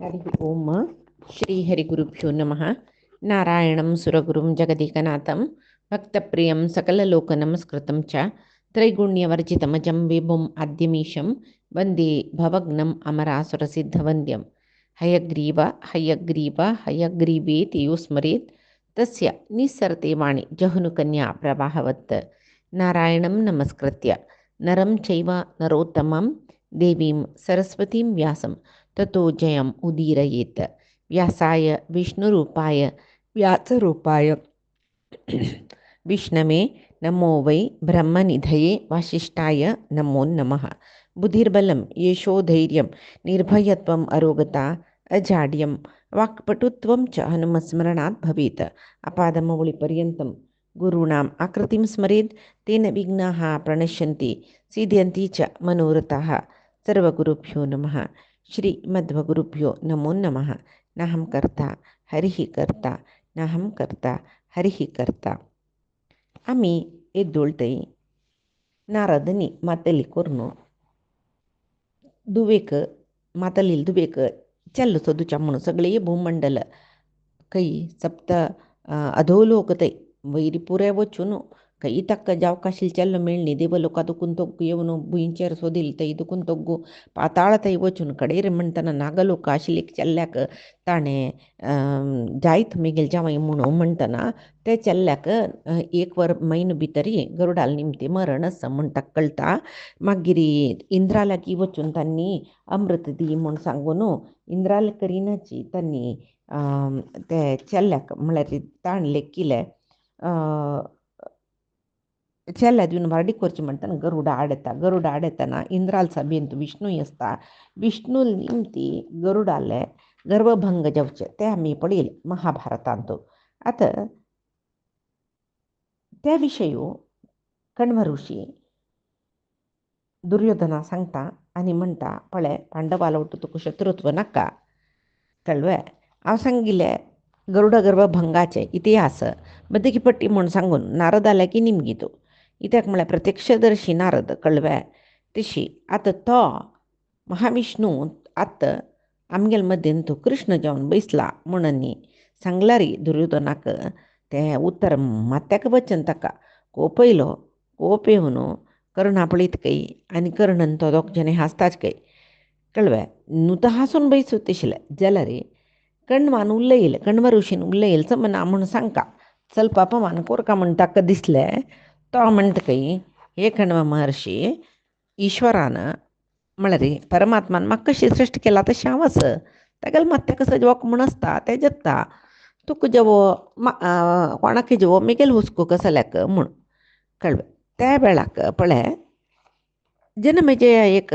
हरि ओम श्री हरिगुरुभ्यो नमः। नारायणं सुरगुरुं जगदेकनाथं भक्तप्रियं सकललोकनमस्कृतं च त्रैगुण्यवर्जितमजं विभुम् आद्यमीशं वन्दे भवग्नम् अमरासुरसिद्धवन्द्यं हयग्रीव हयग्रीव हयग्रीवेति यो स्मरेत् तस्य निस्सरते वाणि जहुनुकन्या प्रवाहवत्। नारायणं नमस्कृत्य नरं चैव नरोत्तमं देवीं सरस्वतीं व्यासं ततो जयम् उदीरयेत्। व्यासाय विष्णुरूपाय व्यासरूपाय विष्णवे नमो वै ब्रह्मनिधये वासिष्ठाय नमो नमः। बुद्धिर्बलं यशोधैर्यं निर्भयत्वम् अरोगता अजाड्यं वाक्पटुत्वं च हनुमस्मरणात् भवेत्। अपादमौलिपर्यन्तं गुरूणाम् आकृतिं स्मरेत् तेन विघ्नाः प्रणश्यन्ति सिद्ध्यन्ति च मनोरथाः। सर्वगुरुभ्यो नमः। श्रीमद्भगुरुभ्यो नमो नमः। नाहं कर्ता हरिः कर्ता नाहं कर्ता हरिः कर्ता. आम्ही एद्दोळतय नारदनी मातली कोरनो दुवेक मातलील दुवेक चल्ल सोदूच्या म्हणून सगळे भूमंडल कई सप्त अधोलोकतय वैरी पुरे वचून कई तक्क जाव काशील चल्ल मेळनी देवलोका दुकुन तोग्गु येवनु बुयिंचेर सोदिल तई दुकुन तोग्गु पाताळ तई वचून कडेर म्हणताना नागलोक आशिलेक चल्ल्याक ताणे जायत मिगेल जावई म्हणू म्हणताना ते चल्ल्याक एक वर मैन भितरी गरुडाल निमते मरण असं म्हणटा कळता. मागिरी इंद्रालाकी वचून तांणी अमृत दी म्हूण सांगून इंद्राल करिनाची तांणी ते चल्ल्याक म्हळ्यार ताण लेक्किले चेल्ला दिवन वारडी करची म्हणटाना गरुड आडेताना इंद्राल सभेंत विष्णू असता. विष्णू निमती गरुडाले गर्भभंग जावचे ते आम्ही पडेल महाभारतांत. आता त्या विषयी कण्व ऋषी दुर्योधना सांगता आणि म्हणटा पळे पांडवाला वाटू तुका शत्रुत्व नका कळवे हांव सांगिल्ले गरुड गर्भभंगाचे इतिहास बदकी पट्टी म्हूण सांगून नारदाला की निमगितो इत्याक म्हळ्यार प्रत्यक्षदर्शी नारद कळवे तशी आता तो महाविष्णू आत्ता आमगेल मध्येन तो कृष्ण जावन बैसला म्हणून सांगलारी दुर्योधनाक ते उत्तर मात्याक वचन ताका कोपयलो कोप येवन कर्ण पळयत कई आनी कर्णन तो दोग जने हांसताच कई कळवे नुत हांसून बैसत आशिल्ले जाल्यार कण्वान उलयले कण्व ऋषीन उलयले समना म्हूण सांगता चल पापमान कोरका म्हूण ताका दिसले. तो म्हणटा कई हे कण्व महर्षी ईश्वरान म्हळ्यार परमात्मान म्हाका कशी सृश्टी केला तशें हांव आस तेगेले मात्याक सजवक म्हूण आसता ते जगता तुका जेवो कोणाक जेवो मिगेल हुस्को कसल्याक म्हूण कळवे. त्या वेळाक पळय जनमेजे एक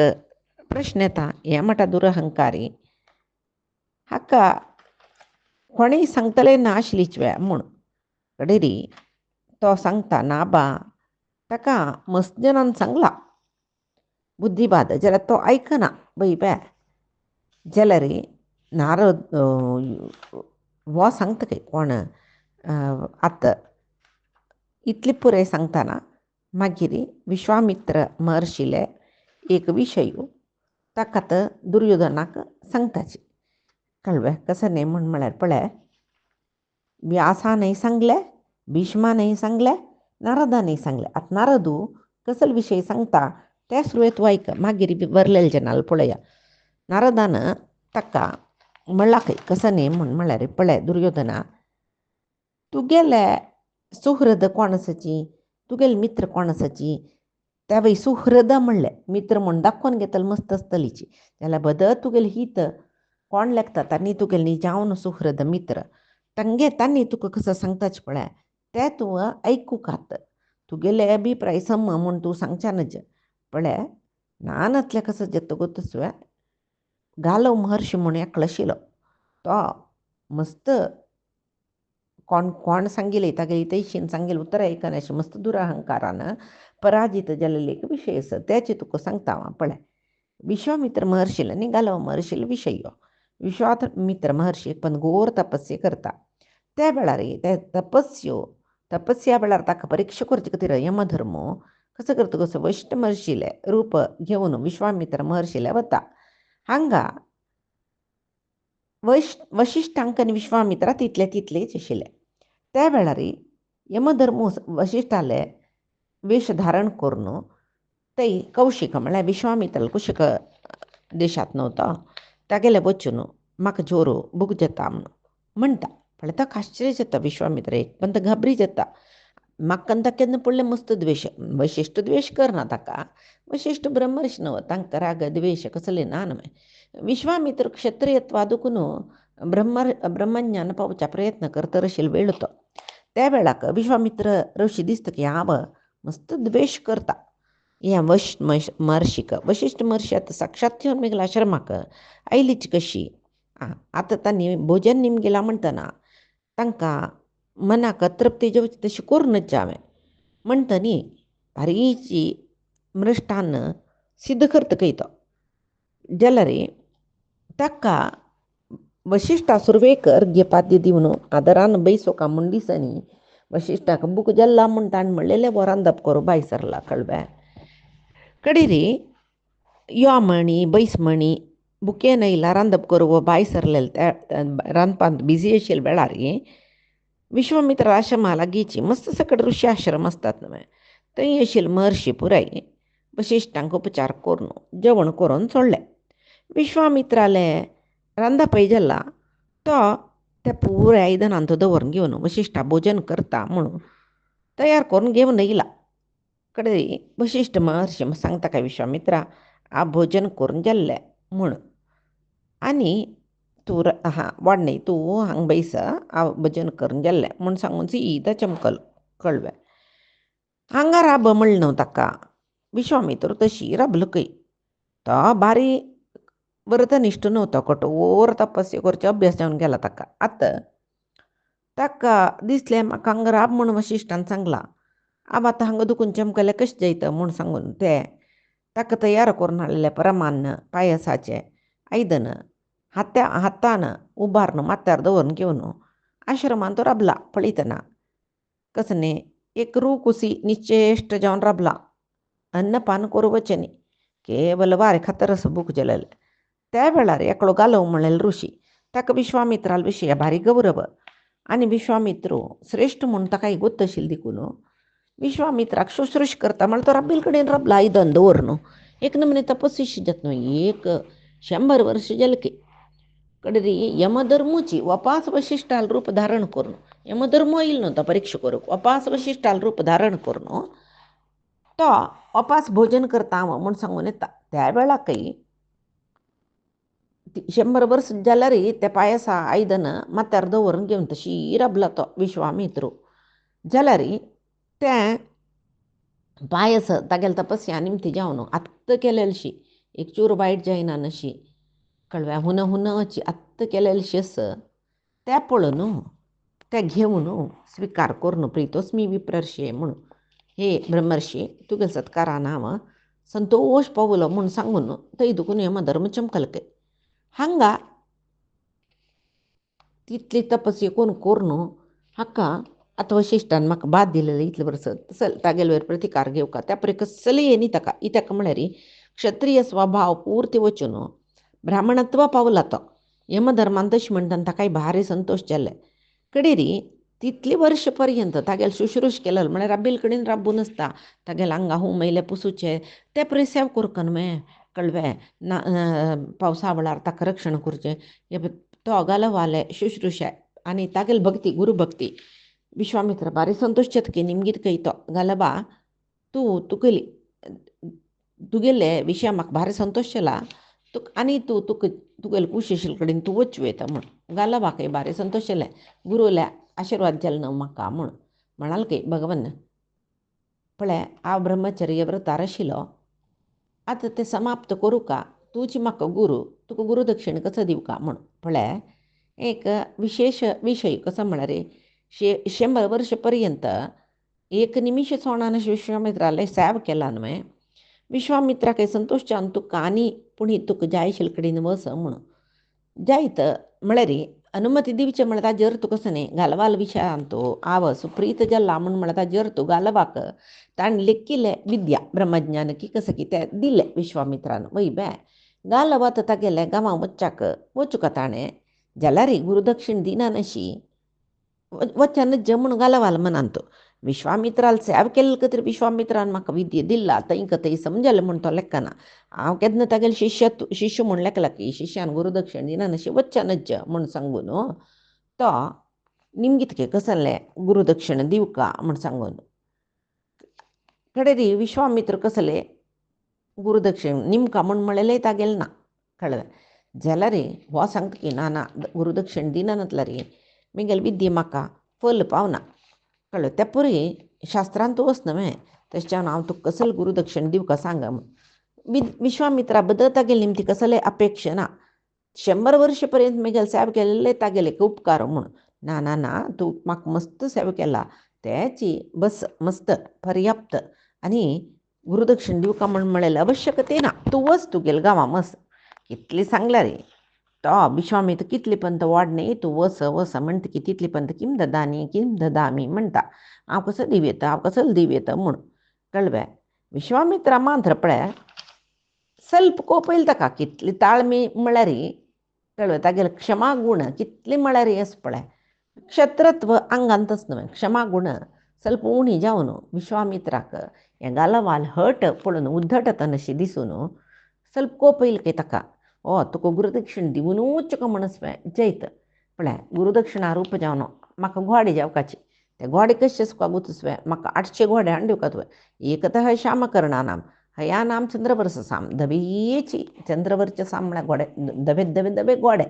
प्रश्न येता हे म्हणटा दुरहंकारी हाका कोणीय सांगतले नाशिल्लीच वेळ म्हूण कडेरी तो सांगता नाबा ताका मस्त जनान सांगला बुद्धिवाद जाल्यार तो आयकना बैबे जाल्यार नारद वो सांगता काय कोण आतां इतले पुरे सांगताना मागीर विश्वामित्र महर्षीले एक विशय ताकात दुर्योधनाक सांगताची कळवे कसं नाही म्हळ्यार पळय व्यासानय सांगले भीष्मानय सांगले नारदानय सांगले. आता नारदू कसल विषय सांगता त्या सुरवेत वायक मागीर बरलेले जनाल पळया नारदान ताका म्हणला खंय कसं न्ही म्हळ्यार पळय दुर्योधना तुगेले सुहृद कोण आसाची तुगेले मित्र कोण आसाची त्या वय सुहृद म्हणले मित्र म्हूण दाखोवन घेतले मस्त आसतलीची जाल्यार बदल तुगेले हित कोण लेखता तांणी तुगेले न्ही जावन सुहृद मित्र तांणी तुका कसं सांगताच पळय ते तुवें आयकूकात तुगेले अभिप्राय सम म्हूण तूं सांगच्यानच पळय नानातले कसं जत्तगोत सुवे गालव महर्षी म्हूण एकलो आशिल्लो तो मस्त कोण सांगिले तागे तैशीन सांगिले उत्तर आयकनाशें मस्त दुरहंकारान पराजीत जाल्ले एक विशय आसा त्याचे तुका सांगता हांव पळय. विश्वामित्र महर्षील आनी गालव महर्षील विशय विश्वामित्र महर्षी पण घोर तपस्या करता त्या वेळार ते तपस्या वेळार ताका परीक्षा करचे खातीर यमधर्म कसं करता कसं वैश्ट महर्षीले रूप घेवन विश्वामित्र महर्षीले वता. हांगा वशिश्ठांक आनी विश्वामित्रा तितले तितलेच आशिल्ले. त्या वेळार यमधर्म वशिश्ठाले वेश धारण करून ते कौशिक म्हळ्यार विश्वामित्र कुशिक देशांतलो तो तागेले वचून म्हाका जोरू बूक जाता म्हणटा. पण ताका आश्चर्य जाता विश्वामित्रेक, पण तो घाबरी जाता. म्हाका ताका केन्ना पडलें मस्त द्वेश. वशिश्ट द्वेश करना ताका, वशिश्ट ब्रह्मर्षी न्हय, तांकां राग द्वेश कसले ना न्हय. विश्वामित्र क्षत्रियत्वा दुखून ब्रह्मज्ञान पावच्या प्रयत्न करता आशिल्लो वेळ तो. त्या वेळाक विश्वामित्र ऋषी दिसता की हांव मस्त द्वेश करता ह्या महर्षीक. वशिश्ठ महर्षी आतां साक्षात येवन मेगला आश्रमाक आयलीच कशी. आतां तांणी भोजन निमगेलां म्हणटना तांकां मनाक तृप्ती जेवची तशी करूनच हांवें म्हणटनी भारीची मृश्टान्न सिद्ध करता खंय तो. जाल्यार ताका वशिश्ठा सुरवेक अर्घ्यपाद्य दिवन आदरान बैसो का म्हूण दिसनी वशिश्ठाक बूक जाल्ला म्हणटा आनी म्हणलेलें वो रांदप करूं भायर सरला कळ्ळें. कडेरी यो म्हणी बैस म्हणी बुकेन येयला रांदप करूं वो भायर सरलेले त्या रांदपांत बिजी आशिल्ले वेळार विश्वामित्र आश्रमा लागींची मस्त सकट ऋषी आश्रम आसतात न्हय, थंय आशिल्ले महर्षी पुराय वशिश्ठांक उपचार करून जेवण करून सोडलें. विश्वामित्राले रांदप पळय जाल्ला तो त्या पुराय आयदनांत दवरून घेवन वशिश्ठा भोजन करता म्हणून तयार करून घेवन येयला. कडेन वशिश्ठ महर्षी सांगता काय विश्वामित्रा हांव भोजन करून जाल्लें म्हूण, आनी तूं वाड न्हय, तूं हांगा बैस, हांव भोजन करून जाल्लें म्हूण सांगून सीदा चमकलो कळ्ळें. हांगा राब म्हणलें न्हय ताका. विश्वामित्र तशी राबलो खंय. तो बारी व्रतनिश्ठ नव्हतो, कठोर तपस्या करचे अभ्यास जावन गेला ताका. आतां ताका दिसलें म्हाका हांगा राब म्हूण वशिश्ठान सांगलां, हांव आतां हांगा दुखून चमकलें कशें जायत म्हूण सांगून ते ताका तयार करून हाडलेलें परमान्न पायसाचें आयदन हातान उबारून माथ्यार दवरून घेवन आश्रमांत तो राबला. पळयतना कसने एक रू कुसी निश्चेश्ट जावन राबला. अन्नपान करूं वचनी, केवल वारें खातर असो बूक जालेलें. त्या वेळार एकलो घालव म्हणलेलो ऋषी ताका विश्वामित्राल विशय भारी गौरव आनी विश्वामित्र श्रेश्ठ म्हूण ताका गोत्त आशिल्ली देखून विश्वामित्राक शुश्रूश करता म्हळ्यार तो राबील कडेन राबला आयदन दवरून. एक नमने तपस्वी जात न्हय, 100 वर्स जालें की. कडेन यमधर्मूची वपास वशिश्ठाल रूप धारण करून, यमधर्म येयलो न्हय तो परीक्षा करूंक, वपास वशिश्ठाल रूप धारण करून तो वपास भोजन करता हांव म्हूण सांगून येता. त्या वेळाकय 100 वर्स जाल्यार त्या पायसा आयदन माथ्यार दवरून घेवन तशी राबला तो विश्वामित्र. जाल्यार तें पायस तागेले तपस्या निमती जावन आत्त केलेलशी, एक चूर वायट जायना नशी कळ्ळें, हुनची आत्त केलेलशी आस. त्या पळोवन ते घेवन स्विकार करून प्रितोस्मी विप्रर्षे म्हणून हे ब्रह्मर्षी तुगे सत्कारान हांव संतोष पावलो म्हूण सांगून थंय दुखून यमधर्म चमकलके. हांगा तितली तपस्या करून हाका आतां वशिश्ठान म्हाका बाद दिलेलें इतलें वर्स चल तागेले वयर प्रतिकार घेवका. त्या परी कसलें येनी ताका इत्याक म्हळ्यार क्षत्रीय स्वभाव पुर्ती वचून ब्राह्मणत्व पावला तो. यमधर्मान तशें म्हणटान ताकाय भारी संतोश जाले. कडेरी तितली वर्ष पर्यंत तागेले शुश्रूश केलेलो म्हळ्यार राबील कडेन राबून आसता, तागेले आंगा हुमयले पुसूचे ते परी सेव करता न्हय कळ्ळें. पावसा वेळार ताका रक्षण करचें तो घालवाले शुश्रूशाय आनी तागेली भक्ती गुरू भक्ती. विश्वामित्र भारी संतोश जातकी निमगीत खंय तो घालबा तुगेले विशय म्हाका भारी संतोश जाला आनी तुगेले कुशीशील कडेन तूं वचूं येता म्हूण घालबाकय भारी संतोश जालें. गुरुले आशिर्वाद जाले न्हय म्हाका म्हूण म्हणाल की भगवन पळय हांव ब्रह्मचर्य व्रतार आशिल्लो, आतां तें समाप्त करूं का, तूंच म्हाका गुरू, तुका गुरुदक्षिण कसो दिवका म्हूण. पळय एक विशेष विशय कसो म्हळ्यार 100 वर्ष पर्यंत एक निमिश सोणान विश्वामित्राले सेव केला न्हय. विश्वामित्राक संतोश जावन तुका आनी पुणी तुका जाय आशिल्ले कडेन वस म्हणून जायत म्हळ्यार अनुमती दिवचें म्हळ्यार ताजेर तुका न्ही घालवाल विशयांत हांव सुप्रीत जाल्ला म्हूण म्हळ्यार ताजेर तूं घालवाक ताणें लेखिल्लें विद्या ब्रह्मज्ञान की कसं की तें दिलें विश्वामित्रान. वय बे घालवात तागेलें गांवां वच्चाक वचूं का ताणें जाल्यार गुरुदक्षिण दिना नशी वचन जमून घालवाल म्हणतो. विश्वामित्राल सेव केल्ल तरी विश्वामित्रान म्हाका विद्या दिला थंय थंय समजलें म्हण तो लेखना. हांव केन्ना तागेले शिश्य म्हूण लेखला की शिश्यान गुरुदक्षिण दिना नशी वचनच म्हूण सांगून तो निमगीत कसलें गुरुदक्षिण दिवका म्हूण सांगून कडेरी विश्वामित्र कसले गुरुदक्षिण निमका म्हूण म्हणलें तागेलें ना कळ्ळें. जाल्यार हो सांगता की ना गुरुदक्षिण दिना नातला रे म्हगेली विद्या म्हाका फल पावना कळ्ळें. त्या पुरी शास्त्रांत वच न्हय तशें हांव तुका कसले गुरुदक्षिण दिवका सांगा म्हूण विश्वामित्रा बद्दल तागेली निमती कसले अपेक्षा ना. 100 वर्ष पर्यंत म्हगेले सेवा केलेले तागेले उपकार म्हूण ना ना ना तूं म्हाका मस्त सेवा केला त्याची बस मस्त पर्याप्त आनी गुरुदक्षिण दिवका म्हूण म्हणलेलें आवश्यकते ना. तूं वच तुगेले गांवां मस्त कितली सांगल्या रे तो विश्वामित्र कितले पंत वाडणे तूं वस म्हणटा की तितले पंत किम ददामी म्हणटा. हांव कसो दिव येता हांव कसो दिव येता म्हूण कळ्ळें. विश्वामित्रा मात्र पळय ಸ್ವಲ್ಪ कोपयलें ताका कितली ताळमी म्हळ्यार कळ्ळें. तागेले क्षमा गूण कितले म्हळ्यार आस पळय. क्षत्रत्व अंगांतच न्हय क्षमा गूण ಸ್ವಲ್ಪ उणी जावन विश्वामित्राक हें घालवाल हट पळोवन उद्धटतन अशी दिसून ಸ್ವಲ್ಪ कोपयलें काय ताका. तुका गुरुदक्षिण दिवनूच म्हणस जैत पळय गुरुदक्षिणा रूप जावन म्हाका घोडे जावपाचे ते घोडे कशे स्वागूतस म्हाका 800 घोडे हाडून दिवका तुवें. एकतः श्यामकर्णानाम हया नाम चंद्रवर्ष साम धबेची चंद्रवरचे साम म्हळ्यार घोडे धबे धबे धबे घोडे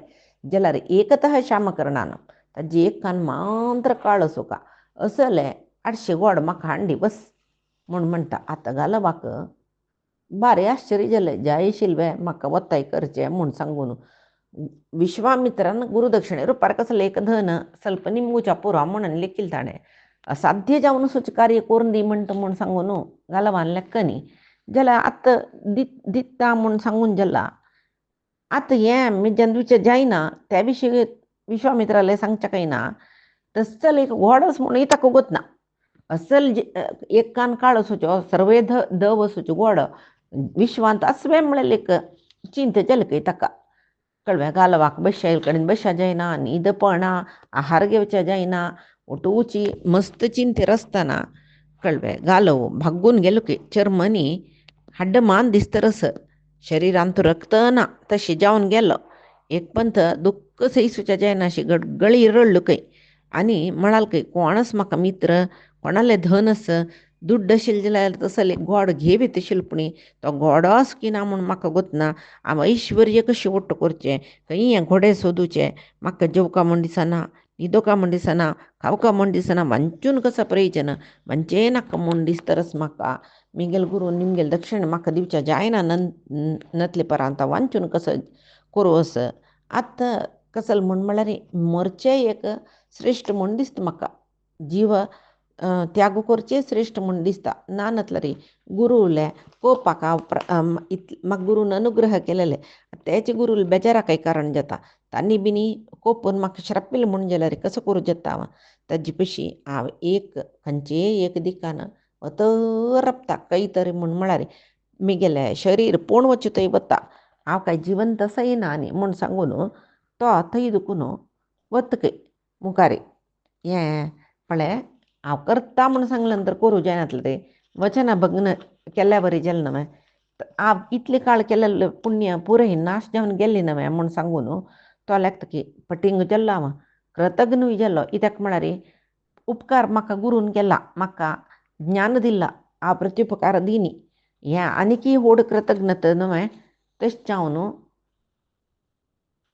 जाल्यार एकतः श्यामकर्णानाम ताजी एक कान मात्र काळ असो का असले 800 घोड म्हाका हाडली बस म्हूण म्हणटा. आतां घालवाक बारे आश्चर्य जालें जायशिल्ले म्हाका वताय करचें म्हूण सांगून विश्वामित्रान गुरुदक्षिणे रुपार कसलें एक धन ಸ್ವಲ್ಪ निमगुच्या पुरो म्हणून लेखिल्लें ताणें. असाध्य जावन सुच कार्य करून दी म्हणटा म्हूण सांगून घालवान लेखनी जाल्यार आतां दिता म्हूण सांगून जाला. आतां हें म्हणजे जायना त्या विशीं विश्वामित्राले सांगचें काय ना. तस जाल्यार एक घोडोस म्हणून ताका वगत ना. असल एक कान काळ असोच्यो सर्वे द वसूच्यो घोडो विश्वांत असवें म्हणलें एक चिंत जालें काय ताका कळ्ळें. घालवाक बश्या कडेन बश्या जायना न्हीद पळना आहार घेवचें जायना उठूची मस्त चिंतेर आसतना कळ्ळें घालव भागून गेलो की चर्मनी हड्ड मान दिसतरस शरिरांत रक्त ना तशें जावन गेलो. एक पंथ दुख्ख सैसूच्या जायनाशी गडगळी रडलो खंय आनी म्हणाल खंय कोणस म्हाका मित्र कोणाले धनस दुड्ड आशिल्लें जाल्यार तसले घोड घे शिल्पणी तो घोडोस की ना म्हूण म्हाका गोतना. हांव ऐश्वर्य कशें वट्ट करचें खंय हें घोडे सोदूचे म्हाका जेवका म्हूण दिसना न्हिदोका म्हूण दिसना खावका म्हूण दिसना वांचून कसो प्रयोजन वांचे नाका म्हूण दिसतरस म्हाका म्हगेले गुरू निमगेले दक्षिण म्हाका दिवचें जायना नतले परांत वांचून कसो करूं अस. आतां कसले म्हूण म्हळ्यार मरचें एक श्रेश्ठ म्हूण दिसता म्हाका. जीव त्याग करचें श्रेश्ठ म्हूण दिसता ना नतला रे गुरू उरले पळोवपाक हांव म्हाका गुरून अनुग्रह केलेले तेचे गुरू बेजारा काही कारण जाता तांणी बिनी कोपून म्हाका श्रापिल्लें म्हूण जाल्यार कसो करूं जाता. ताजे पशी हांव एक खंयचे एक दिकान रपता खंय तरी म्हूण म्हळ्यार म्हगेलें शरीर पोण वचूं थंय वता हांव कांय जिवंत असयना न्ही म्हूण सांगून तो थंय दुखून वतकय मुखार हें पळय हांव करता म्हूण सांगलें नंतर करूं जायनातलें तें वचना भग्न केल्या बरी जालें न्हय. हांव इतले काळ केलेलें पुण्य पुरय नाश जावन गेल्ली न्हय म्हूण सांगून तो लेखतकी पटिंग जाल्लो हांव कृतज्ञूय जाल्लो कित्याक म्हळ्यार उपकार म्हाका गुरून केला म्हाका ज्ञान दिला हांव प्रत्युपकार दिनी हें आनीकय व्हड कृतज्ञता न्हय. तशें जावन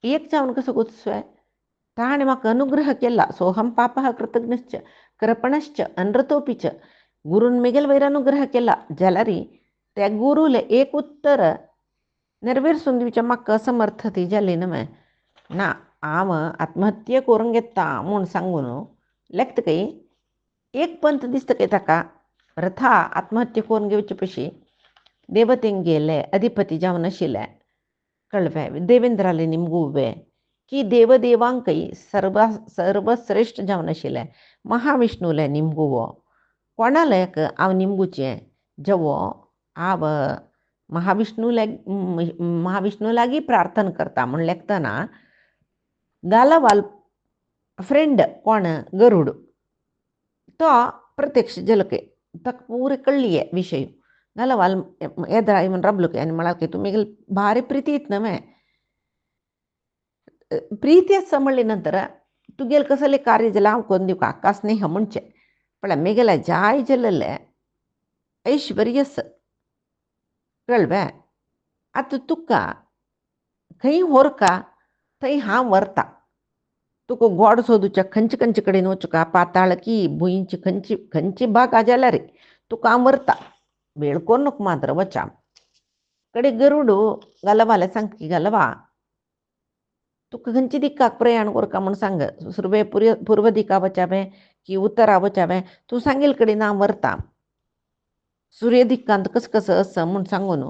एक जावन कसो गोतसोय ताणें म्हाका अनुग्रह केला सोहम पापः कृतज्ञश्च कृपणश्च अनृतोपीच गुरून म्हगेले वयर अनुग्रह केला जाल्यार त्या गुरूले एक उत्तर नेरवेरसून दिवचें म्हाका असमर्थती जाली न्हय ना. हांव आत्महत्या करूंक घेता म्हूण सांगून लेखतकय एक पंथ दिसता काय ताका रथा आत्महत्या करून घेवचे पशी देवतेंगेले अधिपती जावन आशिल्ले कळ्ळें. देवेंद्राले निमगुवे की देवदेवांकय सर्वश्रेश्ठ जावन आशिल्ले महाविष्णूले निमगुवो कोणालेक हांव निमगुचें जेवो हांव महाविष्णू लागीं प्रार्थना करता म्हूण लेखतना गालावाल फ्रेंड कोण गरुड तो प्रत्यक्ष जलके तक पूरे कळली आहे विषय गालावाल एद्रा इवन रबलुके आणि म्हणाल तुम्ही भारी प्रीती येत नव्हे ಪ್ರೀತಿಯ ಸಂಬಳಿ ನಂತರ तुगेल कसले कार्य जला हांव करून दिवं आका स्नेह म्हणचे पण मेगेला जाय जल्ले ऐश्वर्यस कळवे आतां तुका खंय व्हरका थंय हांव व्हरता तुका गोड सोदूच्या खंयचे खंयचे कडेन वचूं पाताळ की भुंयची खंयची बागा जाल्यार तुका हांव व्हरता वेळ कोर नाका मात्र वचा कडे गरुडू घालवाले सांगता घालवा तुका खंयची दिक्काक प्रयाण करता म्हूण सांग सुरवे पूर्व दिका वचावे की उत्तरा वचावे तूं सांगेल कडेन हांव व्हरता सूर्य दिक्कांत कसं कसं असं म्हूण सांगून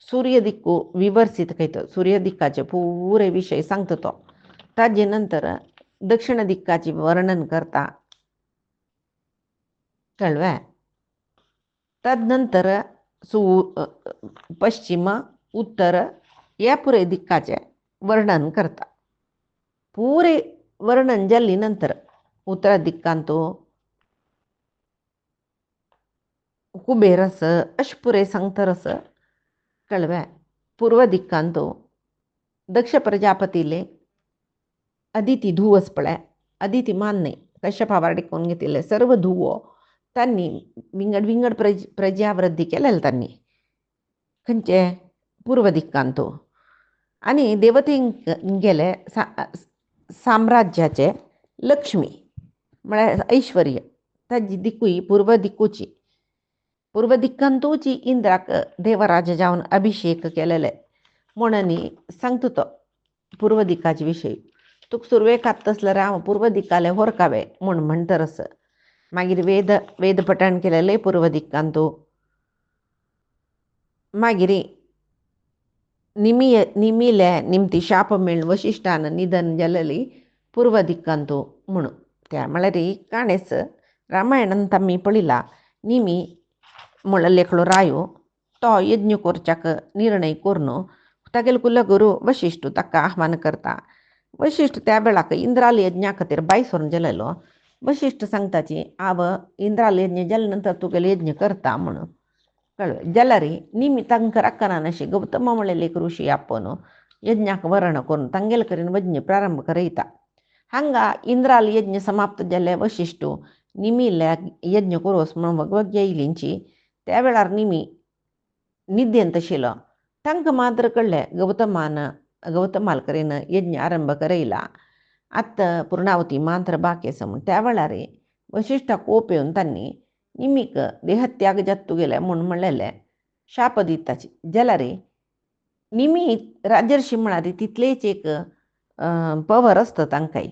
सूर्य दिक्कू विवर्सीत खंयत सूर्य दिक्काचे पुरे विशय सांगता तो ताजे नंतर दक्षिण दिक्काचे वर्णन करता कळवे तदनंतर पश्चिम उत्तर या पुरे दिक्काचे वर्णन करता पुरे वर्णन जाल्ली नंतर उत्तर दिक्कांत कुबेरस अशे पुरे सांगतरस कळवे पूर्व दिक्कांत दक्ष प्रजापतीले अदिती धुवस पळय अदिती मान्ने कश्यपा वाडीकोन घेतिल्ले सर्व धुवो तांणी विंगड विंगड प्रजावृद्धी केलेले तांणी खंयचे पूर्व दिक्कांत आनी देवतेक गेले साम्राज्याचे लक्ष्मी म्हळ्यार ऐश्वर्य ताजी दिकूय पूर्व दिक्कूची पूर्व दिक्कांतूची इंद्राक देवराज जावन अभिषेक केलेले म्हणून सांगता तो पूर्व दिक्काचे विशय तुका सुरवेक तसल्यार हांव पूर्व दिक्काले व्हरकावे म्हूण म्हणटरस मागीर वेद पठण केलेले पूर्व दिक्कांत मागीर निमिले निमती शाप मेळून वशिश्ठान निधन जालेली पूर्व दिक्कांत म्हणून त्या म्हळ्यार काणेच रामायणांत आमी पळयला निमी म्हळ्यार लेखलो रायो तो यज्ञ करच्याक निर्णय करून तागेलो कुलगुरू वशिश्ठ ताका आव्हान करता वशिश्ठ त्या वेळाक इंद्राल यज्ञा खातीर बायसोर गेलेलो वशिश्ठ सांगताची हांव इंद्राल यज्ञ जाले नंतर तुगेलो यज्ञ करता म्हणून कळ्ळें जाल्यार निमी तांकां राखनान अशें गौतम म्हणलेले एक ऋषी आपोवन यज्ञाक वर्ण करून तांगेले कडेन यज्ञ प्रारंभ करयता हांगा इंद्राल यज्ञ समाप्त जाल्ले वशिश्ठ निमील्या यज्ञ करोस म्हणून भगवत येयलींची त्या वेळार निमी निद्येंत आशिल्लो तांकां मात्र कळ्ळें गौतमाल कडेन यज्ञ आरंभ करयला आतां पूर्णावती मात्र बाकी आसा म्हूण त्या वेळार वशिश्ठाक कोप येवन तांणी निमीक देहत्याग जाता तुगेले म्हूण म्हणलेले शाप दिताची जाल्यार निमी राजर्षी म्हळ्यार तितलेच एक पवर आसता तांकांय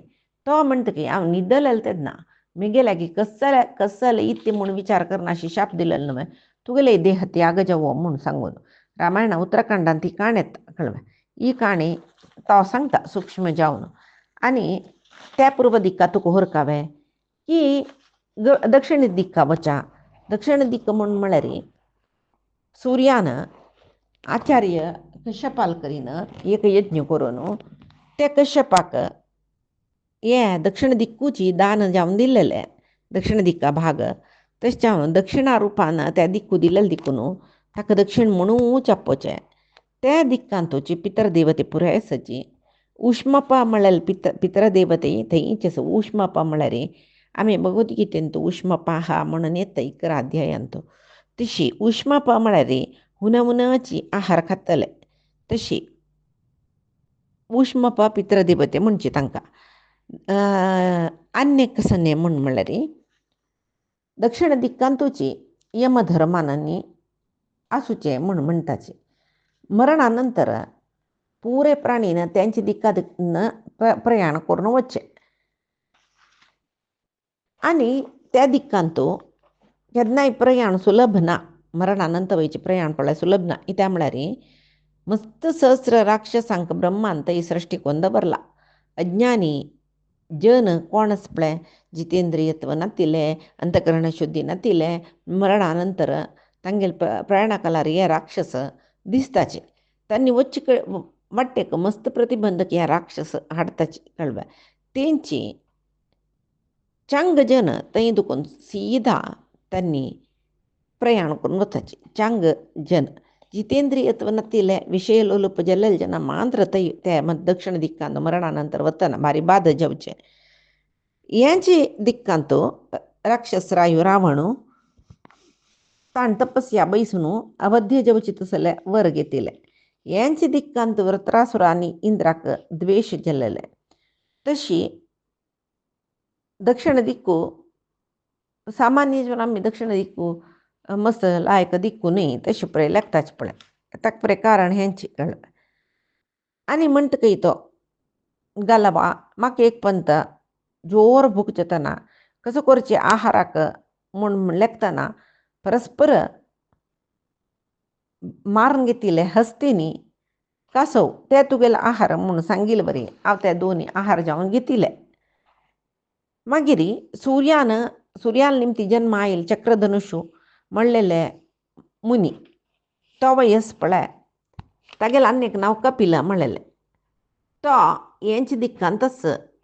तो म्हणटकी हांव न्हिदलेले तेन्ना मेगे लागी कस्सले इतले म्हूण विचार करनाशी शाप दिलेलो न्हय तुगेले देहत्याग जावो म्हूण सांगून रामायणा उत्तराखंडांत ही काणी येता कळ्ळें ही काणी तो सांगता सूक्ष्म जावन आनी त्या पूर्व दिक्का तुका व्हरकावे की दक्षिण दिक्का वचा दक्षिण दिक्क म्हूण म्हळ्यार सुर्यान आचार्य कश्यपाल करीन एक यज्ञ करून ते कश्यपाक हे दक्षिण दिक्कूची दान जावन दिल्लेले दक्षिण दिक्का भाग तशें जावन दक्षिणा रुपान त्या दिक्कू दिल्लेले दिकून ताका दक्षिण म्हणूच आपोवचें त्या दिक्कांतोची पितरदेवते पुराय आसाची उष्मपा म्हळ्यार पितरदेवते थंयच आसा उष्मपा म्हळ्यार आमी भगवद्गीतेंत उष्मपा हा म्हणून येता 11 अध्यायांत तशी उष्मपा म्हळ्यार हुनहुनाची आहार खातले तशी उष्मपा पितरदेवते म्हणची तांकां अन्यक सने म्हळ्यार दक्षिण दिक्कांतूची यमधर्मानांनी आसूचे म्हूण म्हणटाचे मरणा नंतर पुरे प्राणीन त्यांची दिक्कान प्रयाण करून वचचे आनी त्या दिक्कांत केन्नाय प्रयाण सुलभ ना मरणानंतर वयचें प्रयाण पळय सुलभ ना कित्या म्हळ्यार मस्त सहस्र राक्षसांक ब्रह्मान थंय सृश्टी करून दवरला अज्ञानी जन कोण आसा पळय जितेंद्रियत्व नातिले अंतकरण शुद्धी नातिले मरणानंतर तांगेले प्रयाणा कालार हे राक्षस दिसताचे तांणी वाटेक मस्त प्रतिबंधक ह्या राक्षस हाडताची कळवा तेंची चांग जन थंय दुखून सीधा त्यांनी प्रयाण करून वचाचे चांग जन जितेंद्रियत्व नसलेले विषय लोलुप जल्लल जन मात्र त्या दक्षिण दिक्कांत मरणानंतर वतना भारी बाद जेवचे यांची दिक्कांतो राक्षसरायू रावणू ताण तपस्या बैसणू अवध्य जेवची तसले वर घेतले यांची दिक्कांत वृत्रासुरांनी इंद्राक द्वेष जल्लले तशी दक्षिण दिक्कू सामान्य जनांनी दक्षिण दिक्कू मस्त लायक दिक्कू नाही तशी पळे लागताच पळे ताक पळे कारण ह्यांची कळ आणि म्हणत तो गलबा म्हाका एक पंत जोर भूक जेतना कसं करचे आहाराक म्हूण लेखतना परस्पर मारून घेतिले हस्तीनी कासव ते तुगेला आहार म्हणून सांगिल बरी हांव त्या दोन्ही आहार जावन घेतिले मागिरी सूर्याल निमती जन्म आयल चक्रधनुष्य म्हणलेले मुनी तो वयस पळय तागेले अन्यक नाव कपिला म्हणलेले तो यांची दिक्कांतच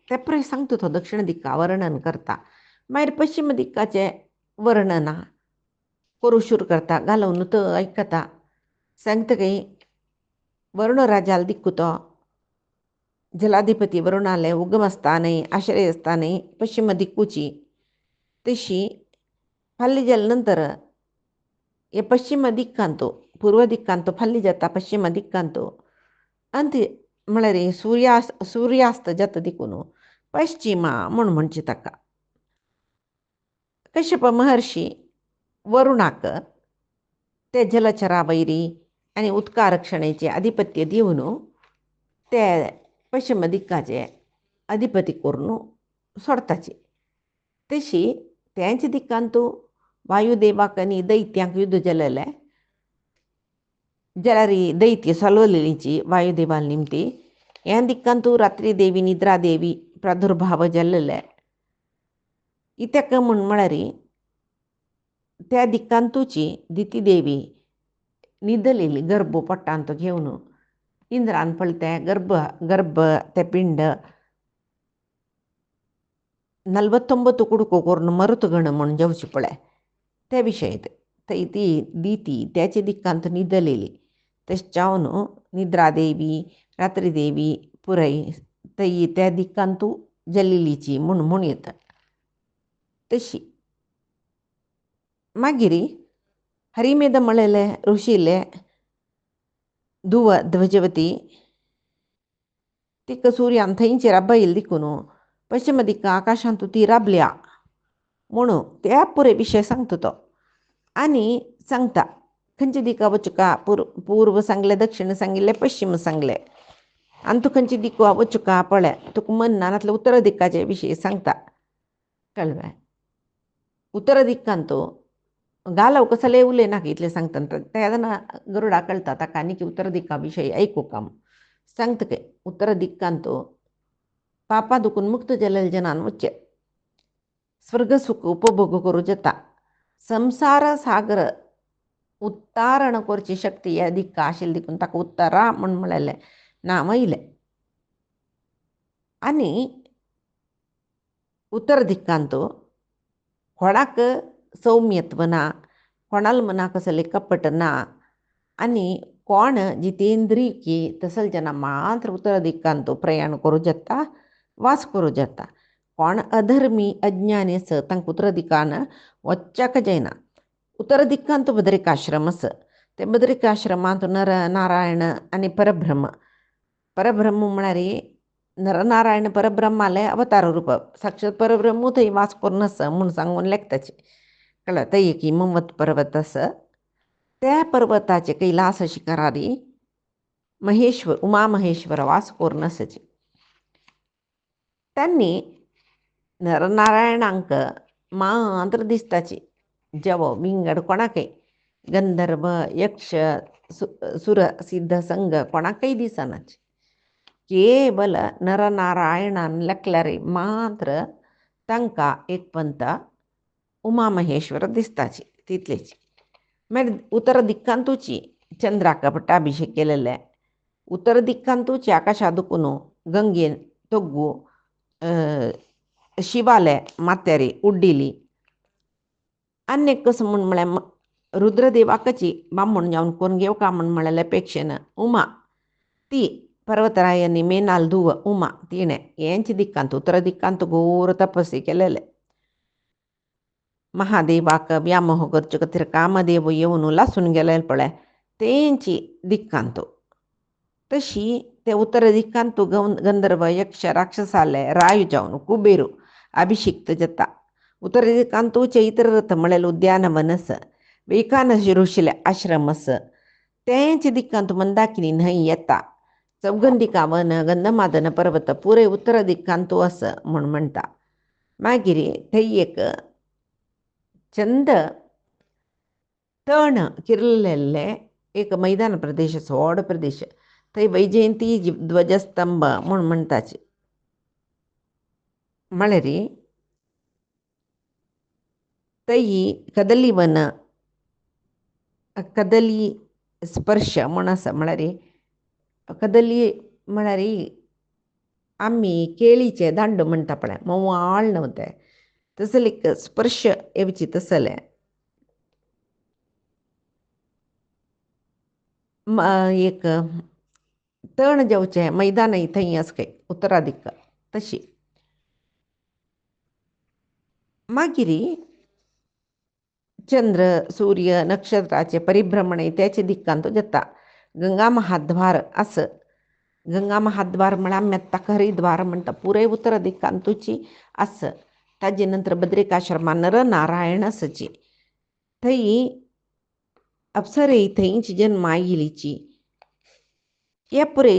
ते पळय सांगता तो दक्षिण दिक्का वर्णन करता मागीर पश्चिम दिक्काचे वर्णना करू शुरू करता घालून तो ऐकता सांगतकय वरुण राजाल दिक्कू तो जलाधिपती वरुणाले उगमस्थाने आश्रयस्थाने पश्चिम दिक्कूची तशी फाल्ली जाल्यानंतर हे पश्चिम दिक्कांतो पूर्व दिक्कांतो फाल्ली जाता पश्चिम दिक्कांतो अंती म्हळ्यार सूर्यास्त जाता दिकून पश्चिमा म्हणचे ताका कश्यप महर्षी वरुणाक ते जलचरा वैरी आणि उत्कारक्षणेचे अधिपत्य दिवन ते पश्चिम दिक्काचे अधिपती करून सोडताचे तशी त्यांच्या दिक्कांतू वायुदेवाक आनी दैत्यांक युद्ध जालेले जलारी दैत्य सलवलेलीची वायुदेवाल निमती ह्या दिक्कांतू रात्री देवी निद्रा देवी प्रादुर्भाव जाल्लेले इत्याक म्हळ्यार त्या दिक्कांतूची दिती देवी निदलेली गर्भ पट्टांत घेवन इंद्रान पळते गर्भ ते पिंड 49 कुडको करून मरुतगण म्हणून जेवची पळय त्या विशय ती दिती त्याची दिक्कांत निदलेली तशें जावन निद्रादेवी रात्रीदेवी पुरय तई त्या दिक्कांतू जल्लेलीची म्हूण येता तशी मागिरी हरिमेद मळेले ऋषीले धुव ध्वजवती तिक सूर्यान थंयची राबयली दिकून पश्चिम दिक्का आकाशांतू ती राबल्या म्हणून त्या पुरे विषय सांगता तो आणि सांगता खंयची दिका वचुका पूर्व सांगले दक्षिण सांगिल्ले पश्चिम सांगले आनी तूं खंयची दिक्कू वचुका पळय तुका मन्नातले उत्तर दिक्काचे विशय सांगता कळ्ळें उत्तर दिक्कांतू घालव कसले उलय नाका इतले सांगता तेन्ना गरुडा कळटा ताका आनी की उत्तर दिक्का विशय ऐकू काम सांगता उत्तर दिक्कांतू पापा दुखून मुक्त जाल्लेल्या जनान वच्चे स्वर्ग सुख उपभोग करूं जाता संसार सागर उत्तारण करची शक्ती ह्या दिक्का आशिल्ली देखून ताका उत्तरा म्हळेलें नांव येयलें आनी उत्तर दिक्कांतू कोणाक सौम्यत्व ना कोणाल मना कसले कपट ना आनी कोण जितेंद्रिय की तसल जना मात्र उत्तर दिक्कांतू प्रयाण करूं जाता वास करूं जाता कोण अधर्मी अज्ञानी आस तांकां उत्तर दिक्कान वच्चाक जायना उत्तर दिक्कांतू बद्रिकाश्रम आस ते बद्रिकाश्रमांत नर नारायण आनी परब्रह्म म्हळ्यार नरनारायण परब्रह्माले अवतार रूप साक्षात परब्रह्मू थंय वास करून आसा म्हूण सांगून लेखताचे कळ्ळें थंय एक हिमवत पर्वत आसा त्या पर्वताचे कैलास शिखरारी उमा महेश्वर वास करून आसाचे त्यांनी नरनारायणांक मात्र दिसताची जेवो विंगड कोणाकय गंधर्व यक्ष सुर सिद्ध संघ कोणाकय दिसनाचे केवल नरनारायणान लेखल्यार मात्र तांकां एक पंत उमा महेश्वर दिसताची तितलेची मागीर उत्तर दिक्कांतूची चंद्राक पट्टाभिषेक केलेले उत्तर दिक्कांतूची आकाशादुकुनु गंगेन ತೊಗ್ಗು ಶಿವಾಲಯ ಮಾತ್ಯಾರಿ उड्डिली अन्य कसं म्हण म्हळ्या रुद्रदेवाकाची बामण जाऊन कोण घेऊ का म्हण म्हळ्यापेक्षेनं उमा ती पर्वतरायांनी मेनाल धुव उमा तिने यांची दिक्कांत उत्तर दिक्कांत घोर तपस्से केलेले महादेवाक व्यामोह करचो कथिर कामदेव येऊन लासून गेले पळय त्यांची दिक्कांत तशी ते उत्तर दिक्कांत गंधर्व यक्ष राक्षसाले रायू जाऊन कुबेरू अभिषिक्त जता उत्तर दिक्कांतू चैत्ररथ मळेल उद्यानवनस वेकानशी ऋषीले आश्रमस त्यांची दिक्कांत मंदाकिनी नाही येता चौगंधिका वन गंधमादन पर्वत पुरे उत्तर दिक्कांतू असं म्हणून म्हणता मागिरी थंय एक चंद तण किरलेले एक मैदान प्रदेश सोड प्रदेश थंय वैजयंती ध्वजस्तंभ म्हणून म्हणताचे म्हळ्यारी तई कदली वन कदली स्पर्श म्हण असं म्हळ्यारी कदली म्हळ्यारी आम्ही केळीचे दांड म्हणता पळय मऊ आळ नव्हते तसं एक स्पर्श येवची तसले एक तण जेवचे मैदान थंय असं काही उत्तरादिक्क तशी मागिरी चंद्र सूर्य नक्षत्राचे परिभ्रमण त्याचे दिक्कांत जता गंगा महाद्वार असं गंगा महाद्वार म्हणा मेत्ता हरिद्वार म्हणता पुरे उत्तर दिक्कांतूची असं ताजे नंतर बद्रिकाश्रमा नर नारायण असची थंय अप्सरे थंयची जन्म आयिलीची या पुरे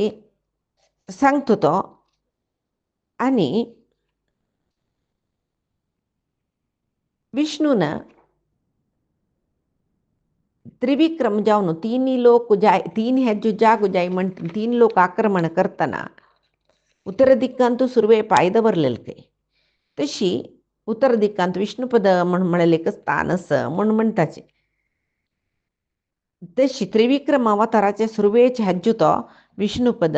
सांगतो तो आणि विष्णून त्रिविक्रम जाऊन तिन्ही लोक जाय तीन हेज्जू जागू जाय म्हणते तीन लोक आक्रमण करताना उत्तर दिक्कांतू सुरवे पायद भरलेलं काही तशी उत्तर दिक्कांत विष्णुपद म्हणून म्हळेल एक स्थान असं म्हणून म्हणताचे तशी त्रिविक्रम अवताराचे सुरवेचे हेज्जू तो विष्णुपद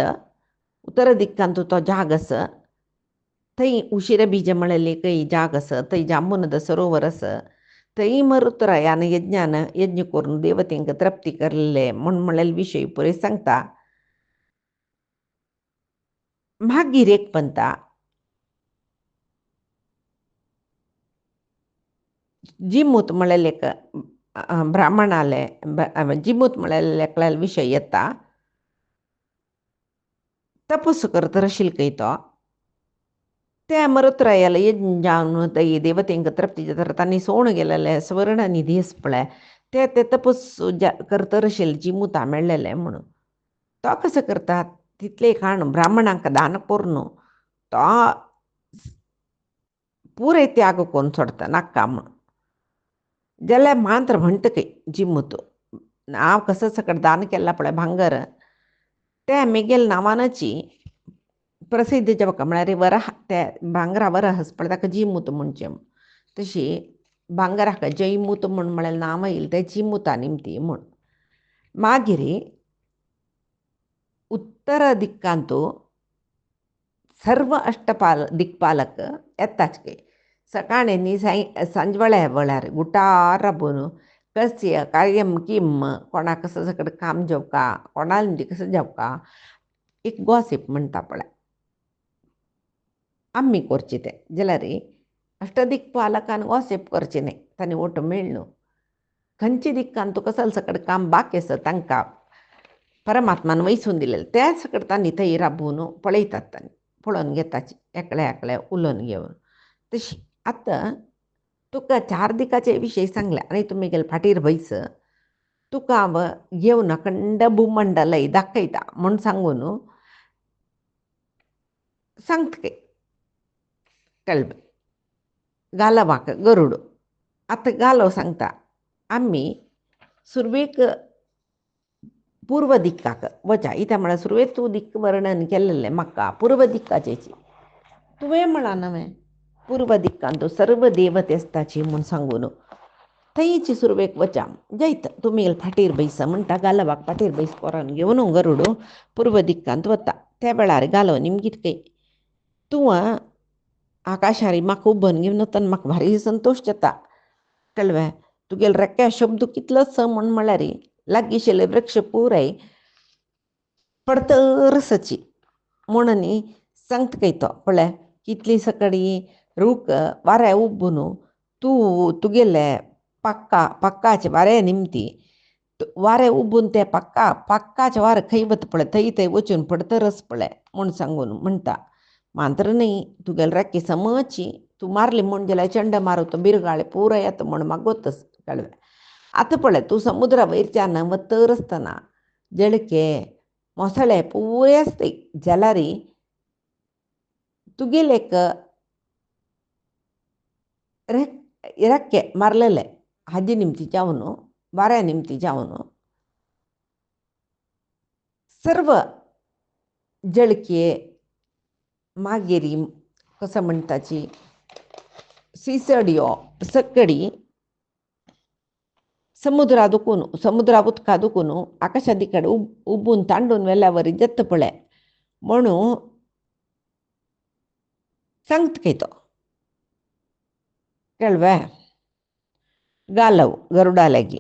उत्तर दिक्कांतू तो जाग असं थंय उशिर बीज म्हळेले काही जाग असं थंय जांबुनद सरोवर असं थंय मरुतरायान यज्ञान यज्ञ करून देवतेंक तृप्ती करले म्हणून म्हळेल विषय पुरे सांगता मागीर एक पंता जिमूत म्हळेल एक ब्राह्मणाले जिमूत म्हळेल एकल्याल विषय येता तपस्సు करत रशील काही तो त्या मरुतरायाला यज्ञ जाऊन तई देवतेंक तृप्ती तर तांणी सोण गेलेले स्वर्ण निधी पळय ते तपस्సు करत रशील जिमूता मेळलेले म्हणून तो कसं करतात तिथले खाण ब्राह्मणांक दान करून तो पुरे त्याग कोण सोडता नाका म्हणून जाल्यार मात्र म्हणटा काही जिमूत हांव कसं सकट दान केला पळय भांगर त्या मेगेल नांवानाची प्रसिद्ध जेवका म्हळ्यार वराह त्या भांगरा वराह पळय ताका जिमूत म्हणचे तशी भांगराक जयमूत म्हूण म्हळ्यार नांव येईल ते जिमूता निमती म्हूण मागिरी उत्तर दिक्कांतू सर्व दिक्पालक येताच काही सकाळी सांजवेळे वेळार गुटार राबून कस्य कार्यम किम कोणा कसं सकट काम जेवका कोणाल कसं जेवका एक गॉसिप म्हणटा पळय आम्ही करची ते जाल्यार अष्टदिक्पालकान गॉसिप करचे न्ही तांणी ओट मेळ्ळो खंयची दिक्कांतू कसं सकट काम बाकी आसा तांकां परमात्मान वैसून दिलेले त्या सकट तांणी थंय राबून पळयतात तांणी पळोवन घेताची एकले उलोवन घेवन तशी आतां तुका चार दिकाचे विशय सांगले आनी तुमी गेले फाटीर बैस तुका हांव घेवन अखंड भूमंडलय दाखयता म्हूण सांगून सांगता कळब गालवाक गरुड आतां गालो सांगता आमी सुरवेक पूर्व दिक्काक वचा इत्या म्हळ्यार सुरवेक तूं दिक्क वर्णन केल्लें म्हाका पूर्व दिक्काचेची तुवें म्हणा नवें पूर्व दिक्कांतू सर्व देवते आसताची म्हूण सांगून थंयची सुरवेक वचाम जैत तुमी फाटीर बैस म्हणटा गालवाक फाटीर बैस पोरान घेवन गरुडू पूर्व दिक्कांत वता. त्या वेळार गालव निमगीत कय तूं आकाशारी म्हाका उबन घेवन वता म्हाका भारी संतोश जाता कळ्ळें. तुगेल रेक्या शब्द कितलोच म्हण म्हळ्यार लागींशिल्ले वृक्ष पुराय पडतरसची म्हूण न्ही सांगता काय तो पळय कितली सकाळी रूख वाऱ्या उब्बून तूं तुगेले पक्काचे वारे निमती वारे उब्बून ते पक्काचे वारे खंय वता पळय थंय वचून पडतरस पळय म्हूण सांगून म्हणटा. मात्र न्ही तुगेले रेके समची तूं मारली म्हूण जाल्यार चंड मारुतो बिरगाळे पुराय येता म्हूण म्हाका गोतस कळ्ळें. आतां पळय तूं समुद्रा वयरच्यान वतर आसतना जळके मोसळे पुरे आसताय जाल्यार तुगेले एक रेके मारलेले हाजे निमती जावन वाऱ्या निमती जावन सर्व जळके मागेरी कसं म्हणटाची सिसड्यो सकडी समुद्रा उदका दुखून आकाशादी कಡೆ उब्बून तांडून वेल्यावरी जत्त पळय म्हणून सांगता काय तो कळ्ळें. गालव गरुडा लागी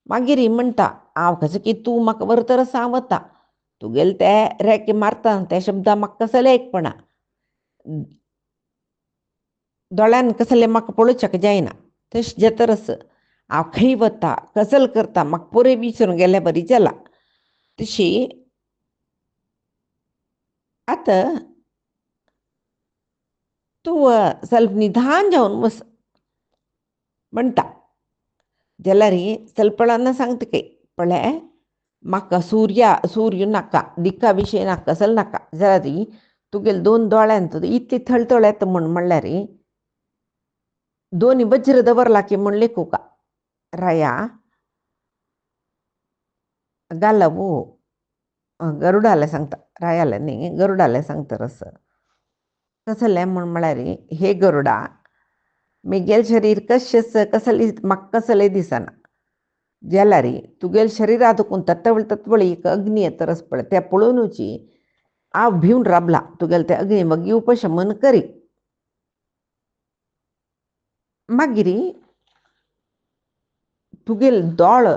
मागीर म्हणटा हांव कशें की तूं म्हाका वरतर वता तुगेले ते रेके मारता ते शब्द म्हाका कसले आयकपणा दोळ्यान कसले म्हाका पळोवचें जायना तशें जतरस हांव खंय वता कसल करता म्हाका पुरे विसरून गेल्या बरी जाला. तशी आतां तूं ಸ್ವಲ್ಪ निधान जावन वस म्हणटा जाल्यार सलपणान सांगता काय पळय म्हाका सूर्य नाका दिक्का विशय नाका कसल नाका जाल्यार तुगेले 2 दोळ्यांत इतली थळथळ येता म्हणल्यार दोनी वज्र दवरला की म्हण लेखुका राया गालवू गरुडाले सांगता रायाले न्ही गरुडाले सांगता रस कसले म्हण म्हळ्यार हे गरुडा म्हगेल शरीर कसली म्हाका कसले दिसना जाल्यार तुगेले शरिरा दुखून तत्वळ एक अग्नी येतरस पळय ते पळोवनूची हांव भिवन राबला तुगेले ते अग्नी मगी उपशमन करी. मागीर तुगेले दोळ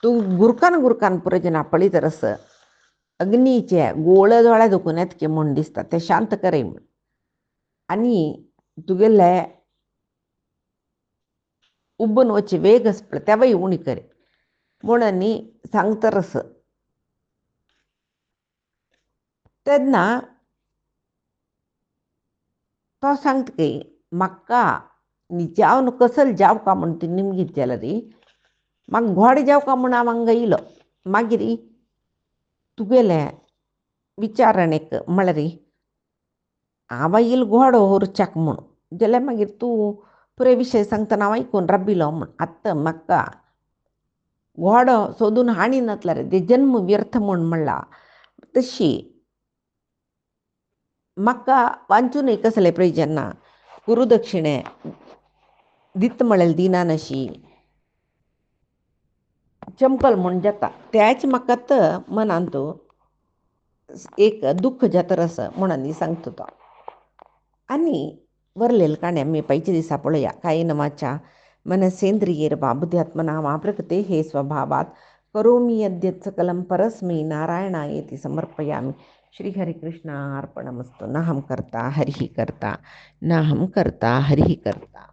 तूं गुरकान पुरे जना पळयतरस अग्नीचे गोळ दोळ्या दुखून येतके म्हूण दिसता ते शांत करे म्हूण आनी तुगेले उब्बून वच्चे वेग आस पळय तेवय उणी करे म्हूण न्ही सांगतरस. तेन्ना तो सांगता की म्हाका जावन कसल जावका म्हूण ती निमगीत जाल्यार म्हाका घोडे जावका म्हूण हांव हांगा येयलो. मागीर तुगेले विचारणेक म्हळ्यार हांव येयलो घोडो व्हरच्याक म्हूण जाल्यार मागीर तूं पुरे विशय सांगतना हांव आयकून राबिलो म्हूण आतां म्हाका घोडो सोदून हाडी नातल्यार ते जन्म व्यर्थ म्हूण म्हणला तशी म्हाका वांचूनय कसलें प्रयोजन ना गुरुदक्षिणे दिता म्हळ्यार दिना नशी चंपल म्हूण जाता त्याच म्हाका मनांत एक दुख्ख जातरस म्हणून सांगता तो. आनी वरलेली काणी आमी पैचे दिसा पळोवया. कायेन वाचा मनसेंद्रियैर्वा बुद्ध्यात्मना वा प्रकृते हे स्वभावात करोमि यद्यत् सकलं परस्मै नारायणायेति समर्पयामि. श्री हरिकृष्णार्पणमस्तु. नाहं कर्ता हरिः कर्ता नाहं कर्ता हरिः कर्ता.